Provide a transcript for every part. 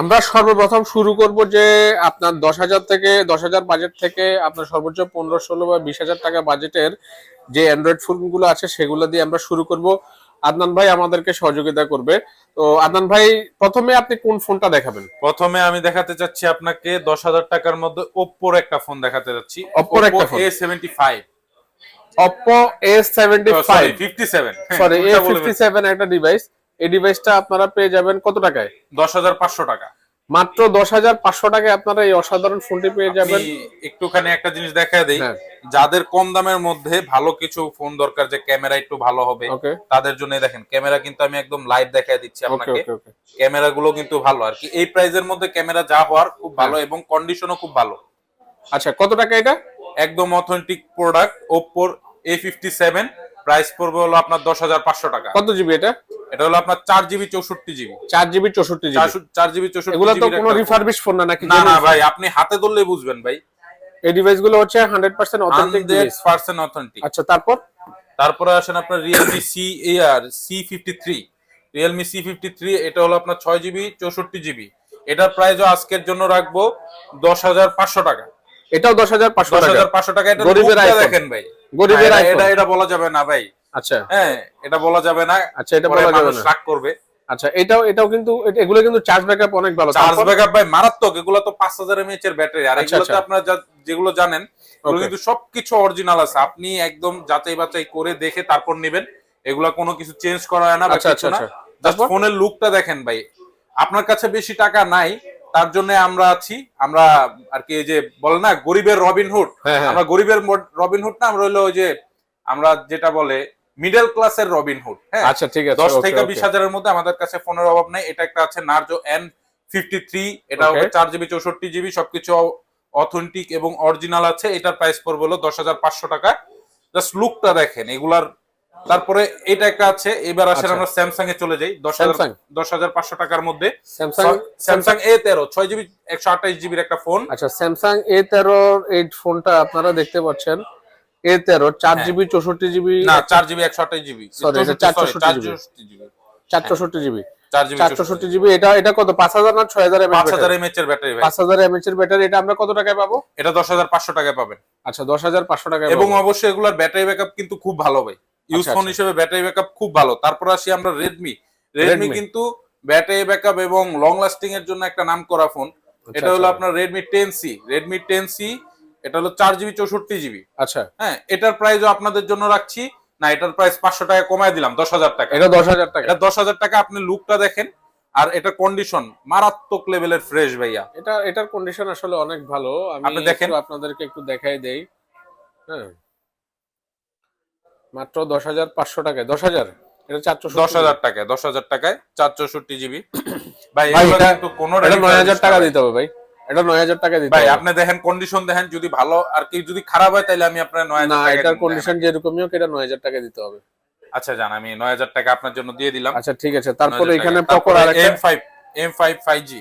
আমরা সর্বপ্রথম শুরু করব যে আপনার 10,000 থেকে 10,000 বাজেট থেকে আপনার সর্বোচ্চ 15, 16 বা 20,000 টাকা বাজেটের যে অ্যান্ড্রয়েড ফোনগুলো আছে সেগুলো দিয়ে আমরা শুরু করব। আদনান ভাই আমাদেরকে সহযোগিতা করবে। তো আদনান ভাই, প্রথমে আপনি কোন ফোনটা দেখাবেন? প্রথমে আমি দেখাতে চাচ্ছি আপনাকে 10,000 টাকার মধ্যে ওপ্পোর একটা ফোন দেখাতে যাচ্ছি। Oppo র একটা phone, A75, Oppo A75, 57, sorry A57 একটা ডিভাইস। এই ডিভাইসটা আপনারা পেয়ে যাবেন কত টাকায়? 10,500 টাকা। মাত্র 10,500 টাকায় আপনারা এই অসাধারণ ফোনটি পেয়ে যাবেন। একটুখানি একটা জিনিস দেখায় দেই, হ্যাঁ, যাদের কম দামের মধ্যে ভালো কিছু ফোন দরকার, যে ক্যামেরা একটু ভালো হবে, ওকে তাদের জন্য দেখেন ক্যামেরা কিন্তু আমি একদম লাইভ দেখায় দিচ্ছি ওকে আপনাকে। ওকে ওকে। ক্যামেরা গুলো কিন্তু ভালো আর কি, এই প্রাইজের মধ্যে ক্যামেরা যা হওয়ার খুব ভালো এবং কন্ডিশনও খুব ভালো। আচ্ছা, কত টাকা এটা? একদম অথেন্টিক প্রোডাক্ট ওপ্পোর A57, প্রাইস পড়বে হলো আপনার 10,500 টাকা। কত জিবি এটা? এটা হলো আপনার 4 GB 64 GB. 4 GB 64 GB? 4 GB 64 এগুলো তো জিবির কোনো একটা রিফারবিশ ফোন না নাকি? না না ভাই, আপনি হাতে ধরলেই বুঝবেন ভাই। এই ডিভাইসগুলো হচ্ছে 100% অথেন্টিক ডিভাইস। 100% অথেন্টিক। আচ্ছা, তারপর তারপরে আসেন আপনার Realme C53। Realme C53 এটা হলো আপনার 6 জিবি 64 জিবি। এটার প্রাইসও আজকের জন্য রাখবো 10,500 টাকা। এটাও 10,500 টাকা? 10,500 টাকা। এটা গরিবের লুকটা আইফোন দেখেন ভাই। গরিবের এটা আইফোন। এটা এটা বলা যাবে না ভাই। আচ্ছা হ্যাঁ, এটা বলা যাবে না। আচ্ছা, এটা পরে বলা যাবে মানুষ না। রাগ করবে। আচ্ছা, এটাও কিন্তু এগুলো কিন্তু চার্জ ব্যাকআপ অনেক ভালো। চার্জ ব্যাকআপ ভাই মারাত্মক। এগুলো তো 5,000 mAh এর ব্যাটারি। আর আচ্ছা এগুলোতে আচ্ছা, আপনারা যেগুলো জানেন, এগুলো ওকে কিন্তু সবকিছু অরিজিনাল আছে। আপনি একদম যাচাই বাছাই করে দেখে তারপর নেবেন। এগুলা কোনো কিছু চেঞ্জ করা হয় না বা আচ্ছা কিছু আচ্ছা না। আচ্ছা। জাস্ট তারপর ফোনের লুকটা দেখেন ভাই। আপনার কাছে বেশি টাকা নাই, তার জন্য আমরা আছি। আমরা আর কি, এই যে বলে না গরিবের রবিনহুড, হ্যাঁ হ্যাঁ, আমরা গরিবের রবিনহুড না, আমরা হইলো ওই যে আমরা যেটা বলে মিডল ক্লাসের রবিনহুড। হ্যাঁ, আচ্ছা ঠিক আছে, 10 ওকে থেকে ওকে 20,000-এর মধ্যে আমাদের কাছে ফোনের অভাব নাই। এটা একটা আছে নার্জো N53, এটা ওকে। হবে 4 জিবি 64 জিবি, সবকিছু অথেন্টিক এবং অরিজিনাল আছে। এটার প্রাইস পড়বে হলো 10,500 টাকা। জাস্ট লুকটা দেখেন এগুলার। তারপরে এটা একটা আছে। এবার আসেন আচ্ছা, আমরা স্যামসাং এ চলে যাই। স্যামসাং 10,500 টাকার মধ্যে স্যামসাং স্যামসাং A13 6 জিবি 128 জিবির একটা ফোন। আচ্ছা, স্যামসাং A13 এই ফোনটা আপনারা দেখতে পাচ্ছেন। A13 হ্যাঁ, 4 জিবি 64 জিবি? না 4 জিবি 128 জিবি, সরি, এটা 464 GB. 464 GB. 464 GB, 4 GB 464 GB. এটা কত, 5,000 না 6,000 এমএএইচ ব্যাটারি? 5,000 mAh এর ব্যাটারি ভাই। 5,000 এমএএইচ এর ব্যাটারি। এটা আমরা কত টাকায় পাবো? এটা 10,500 টাকায় পাবেন। আচ্ছা, 10,500 টাকায় এবং পাবো। অবশ্যই এগুলার ব্যাটারি ব্যাকআপ কিন্তু খুব ভালো ভাই। ইউজ আচ্ছা ফোন আচ্ছা, হিসেবে ব্যাটারি ব্যাকআপ খুব ভালো। তারপর আসি আমরা রেডমি। Redmi Redmi. কিন্তু ব্যাটারি ব্যাকআপ এবং লং লাস্টিং এর জন্য একটা নাম করা ফোন। আচ্ছা এটা হলো আচ্ছা আপনার রেডমি 10C। এটা হলো 4 জিবি 64 জিবি। আচ্ছা, হ্যাঁ, এটার প্রাইসও আপনাদের জন্য রাখছি। না, এটার প্রাইস 500 টাকা কমায় দিলাম, 10,000 টাকা। এটা 10,000 টাকা? এটা 10,000 টাকা। আপনি লুকটা দেখেন আর এটা কন্ডিশন মারাত্মক লেভেলের ফ্রেশ ভাইয়া। এটার কন্ডিশন আসলে অনেক ভালো। আমি আপনি দেখেন। আপনাদেরকে একটু দেখাই দেই। হ্যাঁ, মাত্র 10,500 টাকায়। 10,000? এটা 10,000 টাকায় 464 জিবি ভাই। ভাই, এগুলো এটা কিন্তু কোনো এটা রেডি 9,000 টাকা দিতে হবে ভাই। এটা 9,000 টাকা দিতে ভাই। হবে। আপনি দেখেন কন্ডিশন দেখেন, যদি ভালো আর কি যদি খারাপ হয় তাহলে আমি আপনার 9,000 না, টাকা এটার দিব। কন্ডিশন যেরকমই হোক, এটা 9,000 টাকা দিতে হবে। আচ্ছা জান, আমি 9,000 টাকা আপনার জন্য দিয়ে দিলাম। আচ্ছা ঠিক আছে। তারপরে 9,000 এখানে টাকা। পকোর তারপরে আরেকটা। M5 5G।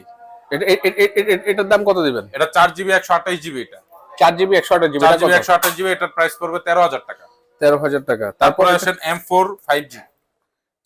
এটার দাম কত দিবেন? এটা 4 জিবি 128 জিবি। এটা 4 জিবি 128 জিবি? 4 জিবি 128 জিবি, এটার প্রাইস পড়বে 13,000 টাকা। 13,000 টাকা। তারপরে তারপরে আসেন M4 5G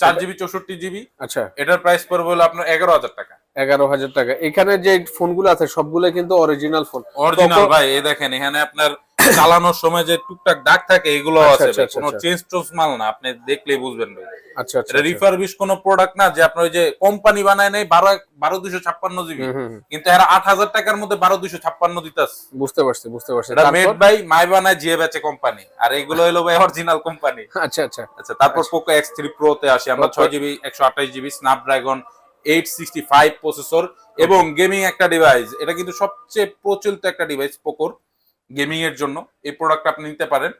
4 জিবি 64 জিবি। আচ্ছা, এটার প্রাইস পড়বে হলো আপনার 11,000 টাকা। 11,000 টাকা। এখানে যে ফোনগুলো আছে সবগুলো কিন্তু অরিজিনাল ফোন। অরিজিনাল ভাই। এই দেখেন এখানে আপনার চালানোর সময় যে টুকটাক দাগ থাকে এগুলো আচ্ছা আছে আচ্ছা ভাই। আচ্ছা কোনো আচ্ছা চেঞ্জ টোস মাল না, আপনি দেখলেই বুঝবেন ভাই। আচ্ছা আচ্ছা এটা আচ্ছা। রিফারবিশ কোনো প্রোডাক্ট না, যে আপনার ওই যে কোম্পানি বানায় নেই 12,256 জিবি, হুম হুম হুম, কিন্তু এরা 8,000 টাকার মধ্যে 12,256 দিতেছে। বুঝতে পারছি বুঝতে পারছি। এটা মেড তারপর? বাই মাই বানায় জিয়ে বেচে কোম্পানি, আর এগুলো হলো ভাই অরিজিনাল কোম্পানি। আচ্ছা আচ্ছা আচ্ছা, তারপর পোকো X3 Pro তে আসি আমরা। তারপর? 6 জিবি 128 জিবি স্ন্যাপড্রাগন 865 প্রসেসর এবং গেমিং একটা ডিভাইস। এটা কিন্তু সবচেয়ে প্রচলিত একটা ডিভাইস পোকোর গেমিং এর জন্য। এই প্রোডাক্ট আপনি নিতে পারেন।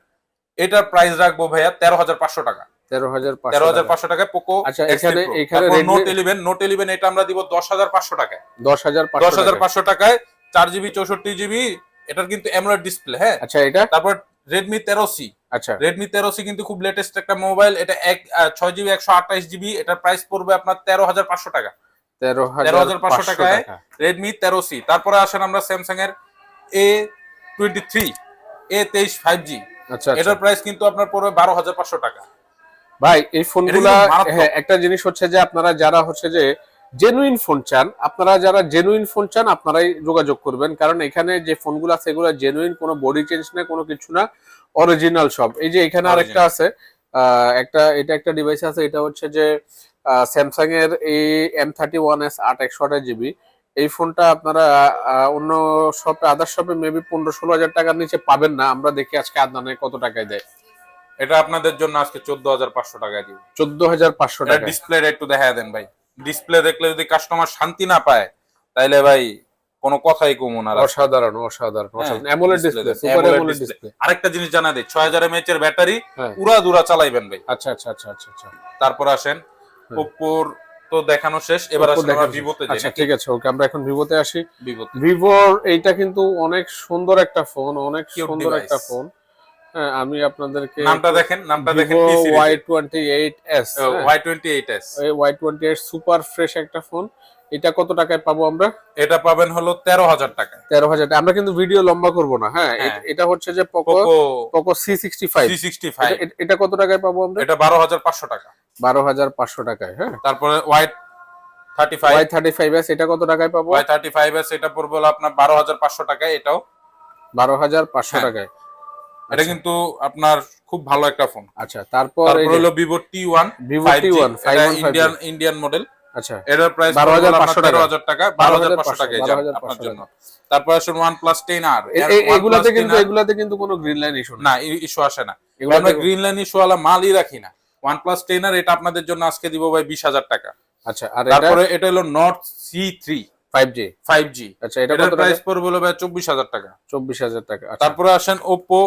এটার প্রাইস রাখবো ভাইয়া 13,500 টাকা। 13,500 টাকা। 13,500 টাকায় পোকো আচ্ছা, X3 এখানে Pro। এখানে তারপর রেডমি নোট 11 এটা আমরা দিব 10,500 টাকায়। 10,500 টাকা। 10,500 টাকায় 4 জিবি 64 জিবি। এটার কিন্তু অ্যামোলেড ডিসপ্লে। হ্যাঁ, আচ্ছা, এটা? তারপর রেডমি 13C। আচ্ছা, রেডমি 13C কিন্তু খুব লেটেস্ট একটা মোবাইল। এটা 6 জিবি 128 জিবি। এটার প্রাইস পড়বে আপনার 13,500 টাকা। 13,500 টাকায় টাকা। Redmi 13C। তারপরে আসেন আমরা স্যামসাং এর A23 5G। আচ্ছা আচ্ছা এটার প্রাইস কিন্তু আপনার পড়বে 12,500 টাকা। ভাই, এই ফোনগুলা এটা কিন্তু মারাত্মক। হ্যাঁ, একটা জিনিস হচ্ছে যে আপনারা যারা হচ্ছে যে জেনুইন ফোন চান, আপনারা যারা জেনুইন ফোন চান আপনারাই যোগাযোগ করবেন, কারণ এখানে যে ফোনগুলো আছে এগুলো জেনুইন, কোনো বডি চেঞ্জ না, কোনো কিছু না, অরিজিনাল সব। এই যে এখানে আরেকটা আছে, এটা একটা ডিভাইস আছে, এটা হচ্ছে যে স্যামসাং এর এই M31s 8/128GB। এই ফোনটা আপনারা অন্য শপে, আদার শপে মেবি 15-16 হাজার টাকার নিচে পাবেন না। আমরা দেখি আজকে আদনানে কত টাকায় দেয়। এটা আপনাদের জন্য আজকে 14,500 টাকায় দিব। 14,500 টাকা। ডিসপ্লে একটু দেখায় দেন ভাই। ডিসপ্লে দেখলে যদি কাস্টমার শান্তি না পায় তাইলে ভাই কোনো কথাই কমু না। অসাধারণ অসাধারণ অসাধারণ AMOLED display, super AMOLED display. আরেকটা জিনিস জানা দেই, 6000 mAh এর ব্যাটারি, হ্যাঁ। উড়া দুরা চালাইবেন ভাই। আচ্ছা আচ্ছা আচ্ছা আচ্ছা আচ্ছা। তারপর আসেন ওপ্পোর তো দেখানো শেষ, এবার আসেন আমরা ভিভোতে যাই। আচ্ছা ঠিক আছে, ওকে আমরা এখন ভিভোতে আসি। ভিভোতে, ভিভোর এইটা কিন্তু অনেক সুন্দর একটা ফোন, অনেক Cute সুন্দর device। একটা ফোন। হ্যাঁ, আমি আপনাদেরকে নামটা দেখেন, নামটা দেখেন, Vivo T series Y28s, Y28s। এই Y28 সুপার ফ্রেশ একটা ফোন। এটা কত টাকায় পাবো আমরা? এটা পাবেন হলো 13,000 টাকায়। 13,000 টাকা। আমরা কিন্তু ভিডিও লম্বা করব না। হ্যাঁ, হ্যাঁ। এটা হচ্ছে যে পোকো পোকো C65। C65, এটা কত টাকায় পাবো আমরা? এটা 12,500 টাকা। 12,500 টাকায়। হ্যাঁ, তারপরে Y35, Y35s এটা কত টাকায় পাবো? Y35s এটা পড়বে হলো আপনার 12,500 টাকায়। এটাও 12,500 হ্যাঁ। টাকায়। এটা কিন্তু আপনার খুব ভালো একটা ফোন। আচ্ছা, তারপর হলো Vivo T1, Vivo T1 এটা 515। Indian model. আচ্ছা, এটার প্রাইস 12,500 টাকা। 13,000 টাকা, 12,500 টাকায় যাবে 12,500 আপনার জন্য। তারপর আসুন OnePlus 10R। এগুলাতে কিন্তু কোনো গ্রিন লাইন ইস্যু না, ইস্যু আসে না। এগুলাতে আমরা গ্রিন লাইন ইস্যু ওয়ালা মালই রাখি না। OnePlus 10R এটা আপনাদের জন্য আজকে দিব ভাই 20,000 টাকা। আচ্ছা, আর তারপরে এটা হলো Note C3 5G। আচ্ছা, এটা এটার কত প্রাইস টাকা? পড়বে হলো ভাই 24,000 টাকা। 24,000 টাকা। আচ্ছা, তারপরে আসেন Oppo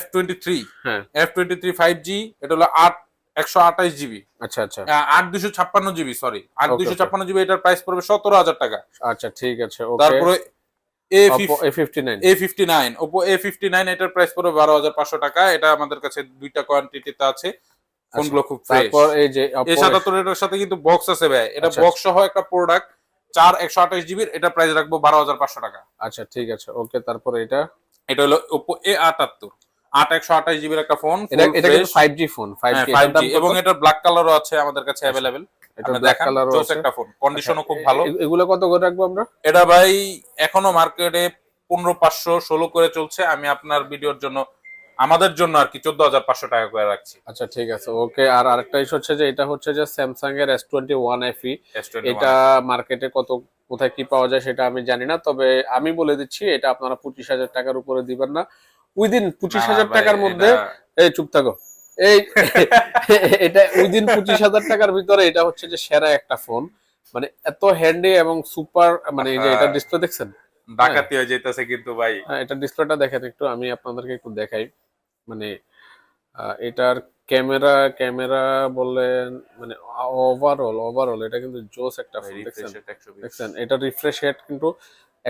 F23। হ্যাঁ, F23 5G, এটা হলো 128GB, আচ্ছা আচ্ছা 8256GB, সরি, Okay, 8256GB। এটার প্রাইস পড়বে 17,000 টাকা। আচ্ছা ঠিক আছে, ওকে। তারপরে Oppo A59 A59, Oppo A59 এটার প্রাইস পড়বে 12,500 টাকা। এটা আমাদের কাছে দুইটা কোয়ান্টিটিতে আছে, ফোনগুলো খুব ফ্রেশ। তারপর এই যে Oppo A77 এটার সাথে কিন্তু বক্স আছে ভাই, এটা আচ্ছা, বক্স সহ একটা প্রোডাক্ট, 128GB। এটা প্রাইস রাখবো 12,500 টাকা। আচ্ছা ঠিক আছে, ওকে। তারপর এটা হলো Oppo A78, 128GB এর একটা ফোন, এটা কিন্তু 5G ফোন, 5G 5G, এবং এটা ব্ল্যাক কালারও আছে আমাদের কাছে अवेलेबल। এটা আপনি ব্ল্যাক দেখেন, কালারও জোস আছে। একটা ফোন, কন্ডিশনও খুব ভালো। এগুলো কত করে রাখবো আমরা? এটা ভাই এখনো মার্কেটে 15,500 16 করে চলছে। আমি আপনার ভিডিওর জন্য, আমাদের জন্য আর কি 14,500 টাকা করে রাখছি। আচ্ছা ঠিক আছে, ওকে। আর আরেকটা ইস্যু হচ্ছে যে এটা হচ্ছে যে স্যামসাং এর S21 FE। S21, এটা মার্কেটে কোথায় কি পাওয়া যায় সেটা আমি জানি না, তবে আমি বলে দিচ্ছি এটা আপনারা 25,000 টাকার উপরে দিবেন না। উইদিন 25,000 টাকার মধ্যে, এই চুপ থাকো, এই এটা উইদিন 25,000 টাকার ভিতরে এটা হচ্ছে যে সেরা একটা ফোন। মানে এত হ্যান্ডি এবং সুপার, মানে এই যে এটা ডিসপ্লে দেখছেন, ডাকাতি হয়ে যাইতেছে কিন্তু ভাই। হ্যাঁ, এটা ডিসপ্লেটা দেখেন একটু, আমি আপনাদেরকে একটু দেখাই। মানে এটার ক্যামেরা বললেন, মানে ওভারঅল এটা কিন্তু জোস একটা ফোন। দেখছেন এটা রিফ্রেশ রেট কিন্তু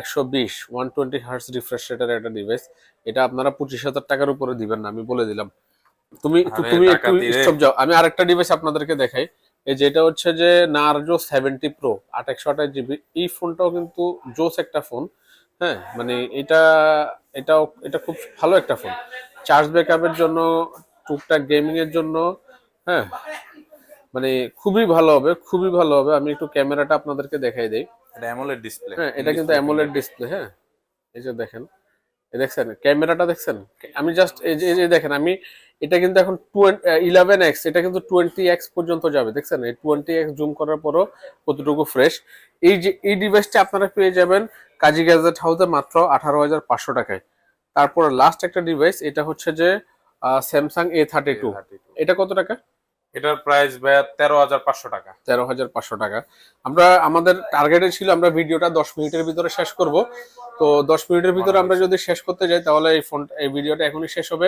120 120 হার্টজ রিফ্রেশ রেটের একটা ডিভাইস। এটা আপনারা 25,000 টাকার উপরে দিবেন না, আমি বলে দিলাম। তুমি একটু স্টপ যাও, আমি আরেকটা ডিভাইস আপনাদেরকে দেখাই। এই যেটা হচ্ছে যে নার্জো 70 প্রো 828GB। এই ফোনটাও কিন্তু জোস একটা ফোন। হ্যাঁ, মানে এটা খুব ভালো একটা ফোন, চার্জ ব্যাকআপের জন্য, টুকটাক গেমিং এর জন্য। হ্যাঁ, মানে খুবই ভালো হবে, খুবই ভালো হবে। আমি একটু ক্যামেরাটা আপনাদেরকে দেখাই দেই। এটা অ্যামোলেড ডিসপ্লে। হ্যাঁ, এটা কিন্তু অ্যামোলেড ডিসপ্লে। হ্যাঁ, এই যে দেখেন, দেখছেন ক্যামেরাটা দেখছেন। আমি জাস্ট এই যে দেখেন, আমি এটা কিন্তু এখন 11x, এটা কিন্তু 20x পর্যন্ত যাবে। দেখছেন এই 20x জুম করার পরও কতটুকু ফ্রেশ। এই ডিভাইসটা আপনারা পেয়ে যাবেন কাজী গ্যাজেট হাউসে মাত্র 18,500 টাকায়। তারপরে লাস্ট একটা ডিভাইস, এটা হচ্ছে যে স্যামসাং A32। এটা কত টাকা? এটার প্রাইস ভাই 13,500 টাকা। 13,500 টাকা। আমরা আমাদের টার্গেটে ছিল আমরা ভিডিওটা 10 মিনিটের ভিতরে শেষ করব। তো 10 মিনিটের ভিতরে আমরা যদি শেষ করতে যাই তাহলে এই ভিডিওটা এখনই শেষ হবে।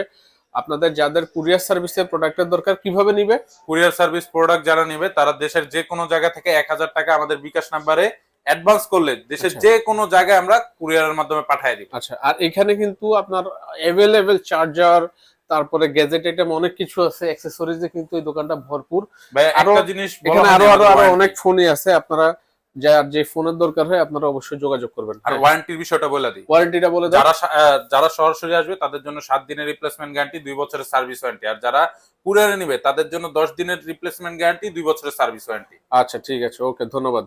আপনাদের যাদের কুরিয়ার সার্ভিসের প্রোডাক্টের দরকার কিভাবে নিবে? কুরিয়ার সার্ভিস প্রোডাক্ট যারা নেবে তারা দেশের যে কোনো জায়গা থেকে 1,000 টাকা আমাদের বিকাশ নাম্বারে অ্যাডভান্স করলে দেশের যে কোনো জায়গায় আমরা কুরিয়ারের মাধ্যমে পাঠিয়ে দিব। আচ্ছা, আর এখানে কিন্তু আপনার অ্যাভেলেবেল চার্জার, তারপরে গ্যাজেট আইটেম অনেক কিছু আছে, অ্যাকসেসরিজে কিন্তু এই দোকানটা ভরপুর। ভাই একটা জিনিস এখানে আরো অনেক ফোনই আছে, আপনারা যার যে ফোনের দরকার হয় আপনারা অবশ্যই যোগাযোগ করবেন। আর ওয়ারেন্টির বিষয়টা বলে দিই, ওয়ারেন্টিটা বলে দেন। যারা সরাসরি আসবে তাদের জন্য 7 দিনের রিপ্লেসমেন্ট গ্যারান্টি, 2 বছরের সার্ভিস ওয়ারেন্টি। আর যারা কুরিয়ারে নিবে তাদের জন্য 10 দিনের রিপ্লেসমেন্ট গ্যারান্টি, 2 বছরের সার্ভিস ওয়ারেন্টি। আচ্ছা ঠিক আছে, ওকে, ধন্যবাদ।